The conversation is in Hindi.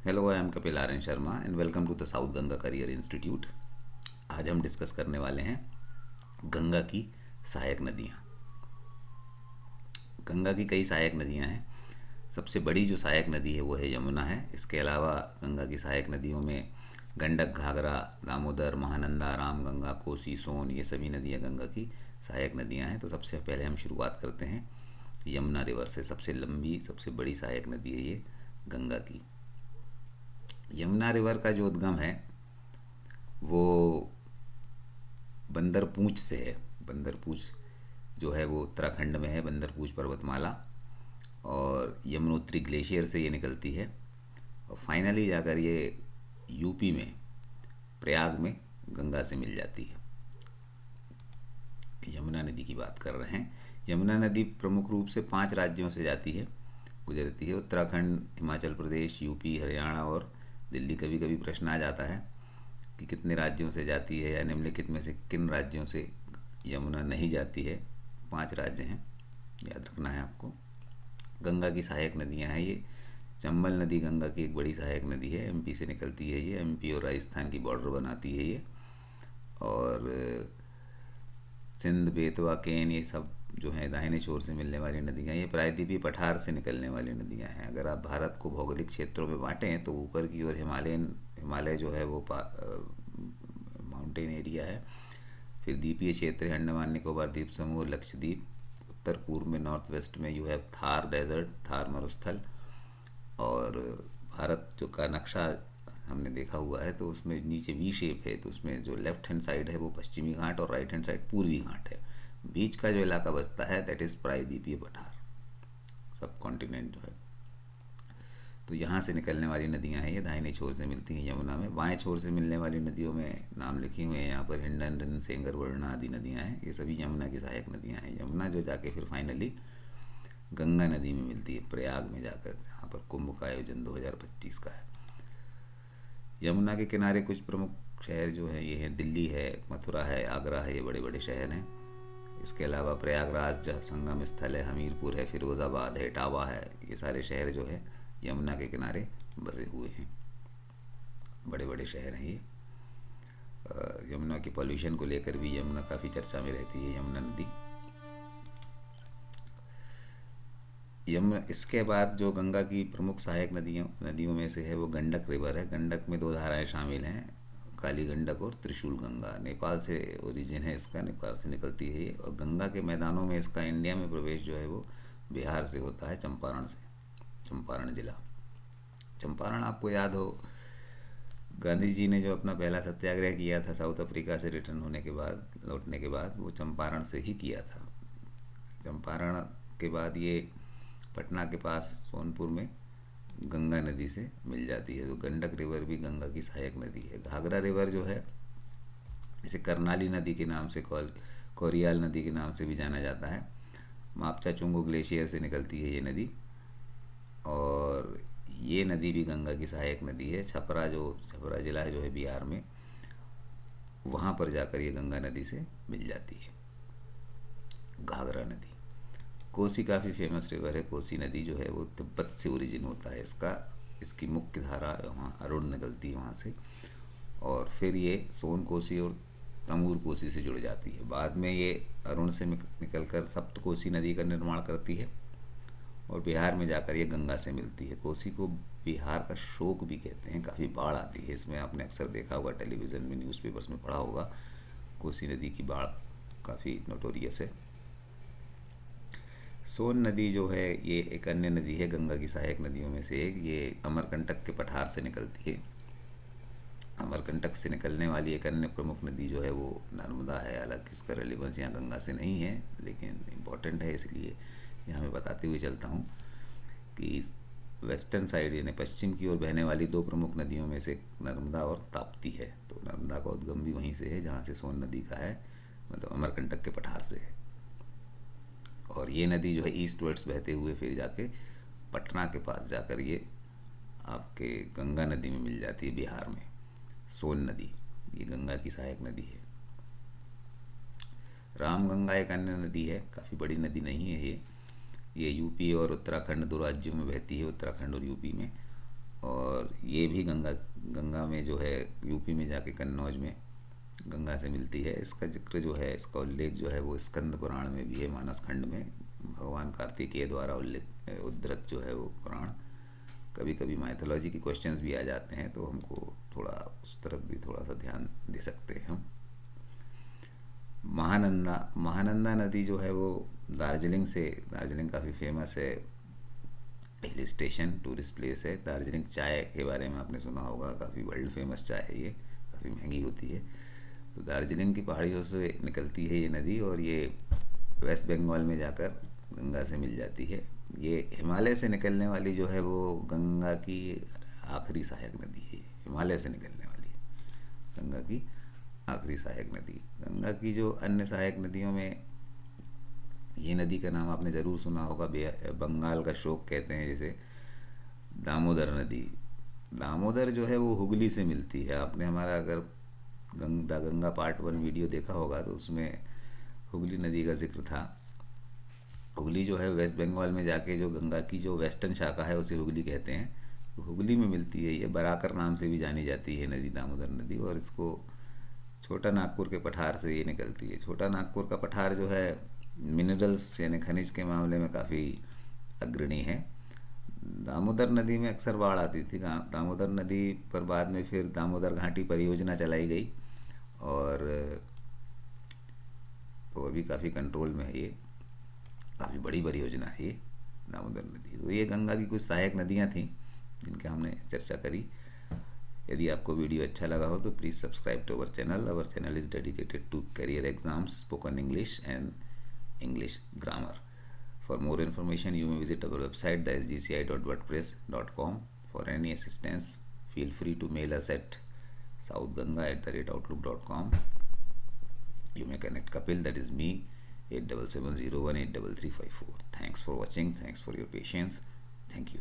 Hello, I am Kapil Aryan Sharma and welcome to the south Ganga career institute. आज हम डिस्कस करने वाले हैं गंगा की सहायक नदियाँ। गंगा की कई सहायक नदियाँ हैं। सबसे बड़ी जो सहायक नदी है वो है यमुना है। इसके अलावा गंगा की सहायक नदियों में गंडक, घाघरा, दामोदर, महानंदा, रामगंगा, कोसी, सोन, ये सभी नदियाँ गंगा की सहायक नदियाँ हैं। तो सबसे पहले हम शुरुआत करते हैं यमुना रिवर से। सबसे लंबी, सबसे बड़ी सहायक नदी है ये गंगा की। यमुना रिवर का जो उद्गम है वो बंदरपूंछ से है। बंदरपूंछ जो है वो उत्तराखंड में है, बंदरपूंछ पर्वतमाला, और यमुनोत्री ग्लेशियर से ये निकलती है और फाइनली जाकर ये यूपी में प्रयाग में गंगा से मिल जाती है। यमुना नदी की बात कर रहे हैं। यमुना नदी प्रमुख रूप से 5 राज्यों से जाती है, गुजरती है। उत्तराखंड, हिमाचल प्रदेश, यूपी, हरियाणा और दिल्ली। कभी कभी प्रश्न आ जाता है कि कितने राज्यों से जाती है या निम्नलिखित में से किन राज्यों से यमुना नहीं जाती है। 5 राज्य हैं, याद रखना है आपको। गंगा की सहायक नदियां हैं ये। चंबल नदी गंगा की एक बड़ी सहायक नदी है, एमपी से निकलती है ये। एमपी और राजस्थान की बॉर्डर बनाती है ये। और सिंध, बेतवा, केन, ये सब जो हैं दाहिने छोर से मिलने वाली नदियाँ। ये प्रायद्वीपीय पठार से निकलने वाली नदियाँ हैं। अगर आप भारत को भौगोलिक क्षेत्रों में बांटें तो ऊपर की ओर हिमालय जो है वो माउंटेन एरिया है। फिर द्वीपीय क्षेत्र है अंडमान निकोबार द्वीप समूह, लक्षद्वीप। उत्तर पूर्व में, नॉर्थ वेस्ट में you have Thar desert, Thar मरुस्थल। और भारत जो का नक्शा हमने देखा हुआ है तो उसमें नीचे वी शेप है, तो उसमें जो लेफ्ट हैंड साइड है वो पश्चिमी घाट और राइट हैंड साइड पूर्वी घाट है। बीच का जो इलाका बचता है दैट इज़ प्रायद्वीपीय पठार, सब कॉन्टिनेंट जो है। तो यहाँ से निकलने वाली नदियाँ हैं ये, दाहिने छोर से मिलती हैं यमुना में। बाएं छोर से मिलने वाली नदियों में नाम लिखे हुए हैं यहाँ पर, हिंडन, रिंद, सेंगर, वरुणा आदि नदियाँ हैं। ये सभी यमुना की सहायक नदियाँ हैं। यमुना जो जाके फिर फाइनली गंगा नदी में मिलती है प्रयाग में जाकर, जहाँ पर कुंभ का आयोजन 2025 का है। यमुना के किनारे कुछ प्रमुख शहर जो हैं ये हैं, दिल्ली है, मथुरा है, आगरा है, ये बड़े बड़े शहर हैं। इसके अलावा प्रयागराज जहाँ संगम स्थल है, हमीरपुर है, फिरोज़ाबाद है, इटावा है, ये सारे शहर जो है यमुना के किनारे बसे हुए हैं। बड़े बड़े शहर हैं ये। यमुना की पॉल्यूशन को लेकर भी यमुना काफ़ी चर्चा में रहती है, यमुना नदी। यमुना, इसके बाद जो गंगा की प्रमुख सहायक नदियों में से है वो गंडक रिवर है। गंडक में 2 धाराएं शामिल हैं, काली गंडक और त्रिशूल गंगा। नेपाल से ओरिजिन है इसका, नेपाल से निकलती है ये। और गंगा के मैदानों में इसका इंडिया में प्रवेश जो है वो बिहार से होता है, चंपारण से, चंपारण जिला। चंपारण आपको याद हो, गांधी जी ने जो अपना पहला सत्याग्रह किया था साउथ अफ्रीका से रिटर्न होने के बाद, लौटने के बाद, वो चंपारण से ही किया था। चंपारण के बाद ये पटना के पास सोनपुर में गंगा नदी से मिल जाती है। तो गंडक रिवर भी गंगा की सहायक नदी है। घाघरा रिवर जो है इसे करनाली नदी के नाम से, कोरियाल नदी के नाम से भी जाना जाता है। मापचा चुंगू ग्लेशियर से निकलती है ये नदी, और ये नदी भी गंगा की सहायक नदी है। छपरा जिला है जो है बिहार में, वहाँ पर जाकर ये गंगा नदी से मिल जाती है, घाघरा नदी। कोसी काफ़ी फेमस रिवर है। कोसी नदी जो है वो तिब्बत से ओरिजिन होता है इसका। इसकी मुख्य धारा वहाँ अरुण निकलती है वहाँ से, और फिर ये सोन कोसी और तमूर कोसी से जुड़ जाती है। बाद में ये अरुण से निकलकर सप्त कोसी नदी का निर्माण करती है और बिहार में जाकर ये गंगा से मिलती है। कोसी को बिहार का शोक भी कहते हैं, काफ़ी बाढ़ आती है इसमें। आपने अक्सर देखा होगा, टेलीविज़न में, न्यूज़पेपर्स में पढ़ा होगा, कोसी नदी की बाढ़ काफ़ी नोटोरियस है। सोन नदी जो है ये एक अन्य नदी है, गंगा की सहायक नदियों में से एक। ये अमरकंटक के पठार से निकलती है। अमरकंटक से निकलने वाली एक अन्य प्रमुख नदी जो है वो नर्मदा है। हालांकि इसका रेलिवेंस यहाँ गंगा से नहीं है, लेकिन इम्पॉर्टेंट है, इसलिए यहाँ मैं बताते हुए चलता हूँ कि वेस्टर्न साइड यानी पश्चिम की ओर बहने वाली 2 प्रमुख नदियों में से नर्मदा और ताप्ती है। तो नर्मदा का उद्गम भी वहीं से है जहाँ से सोन नदी का है, मतलब अमरकंटक के पठार से है। और ये नदी जो है ईस्ट वर्ड्स बहते हुए फिर जाके पटना के पास जाकर ये आपके गंगा नदी में मिल जाती है बिहार में, सोन नदी। ये गंगा की सहायक नदी है। रामगंगा एक अन्य नदी है, काफ़ी बड़ी नदी नहीं है ये। यूपी और उत्तराखंड 2 राज्यों में बहती है, उत्तराखंड और यूपी में। और ये भी गंगा गंगा में जो है यूपी में जाके कन्नौज में गंगा से मिलती है। इसका जिक्र जो है, इसका उल्लेख जो है वो स्कंद पुराण में भी है, मानस खंड में भगवान कार्तिकेय द्वारा उद्धृत जो है वो पुराण। कभी कभी माइथोलॉजी के क्वेश्चंस भी आ जाते हैं तो हमको थोड़ा उस तरफ भी थोड़ा सा ध्यान दे सकते हैं हम। महानंदा नदी जो है वो दार्जिलिंग काफ़ी फेमस है, हिल स्टेशन टूरिस्ट प्लेस है। दार्जिलिंग चाय के बारे में आपने सुना होगा, काफ़ी वर्ल्ड फेमस चाय है, ये काफ़ी महंगी होती है। तो दार्जिलिंग की पहाड़ियों से निकलती है ये नदी और ये वेस्ट बंगाल में जाकर गंगा से मिल जाती है। ये हिमालय से निकलने वाली जो है वो गंगा की आखिरी सहायक नदी है। हिमालय से निकलने वाली गंगा की आखिरी सहायक नदी। गंगा की जो अन्य सहायक नदियों में ये नदी का नाम आपने ज़रूर सुना होगा, बंगाल का शोक कहते हैं जैसे दामोदर नदी। दामोदर जो है वो हुगली से मिलती है। आपने हमारा अगर गंगा पार्ट 1 वीडियो देखा होगा तो उसमें हुगली नदी का जिक्र था। हुगली जो है वेस्ट बंगाल में जाके जो गंगा की जो वेस्टर्न शाखा है उसे हुगली कहते हैं, तो हुगली में मिलती है। ये बराकर नाम से भी जानी जाती है नदी, दामोदर नदी। और इसको छोटा नागपुर के पठार से ये निकलती है। छोटा नागपुर का पठार जो है मिनरल्स यानी खनिज के मामले में काफ़ी अग्रणी है। दामोदर नदी में अक्सर बाढ़ आती थी। दामोदर नदी पर बाद में फिर दामोदर घाटी परियोजना चलाई गई और तो अभी काफ़ी कंट्रोल में है। ये काफ़ी बड़ी परियोजना है ये दामोदर नदी। तो ये गंगा की कुछ सहायक नदियाँ थीं जिनके हमने चर्चा करी। यदि आपको वीडियो अच्छा लगा हो तो please subscribe to our channel is dedicated to career exams, spoken English and English grammar. For more information, you may visit our website, the sgci.wordpress.com. For any assistance, feel free to mail us at southganga@outlook.com. You may connect Kapil, that is me, 8770183354. Thanks for watching. Thanks for your patience. Thank you.